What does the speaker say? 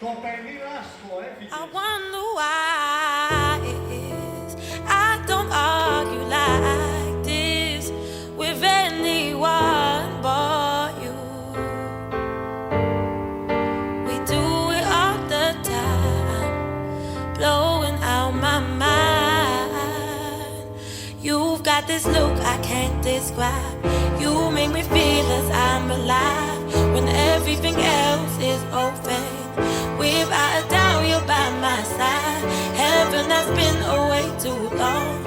I wonder why it is I don't argue like this with anyone but you. We do it all the time, blowing out my mind. You've got this look I can't describe. You make me feel as I'm alive when everything else is open. Without a doubt, you're by my side. Heaven has been away too long.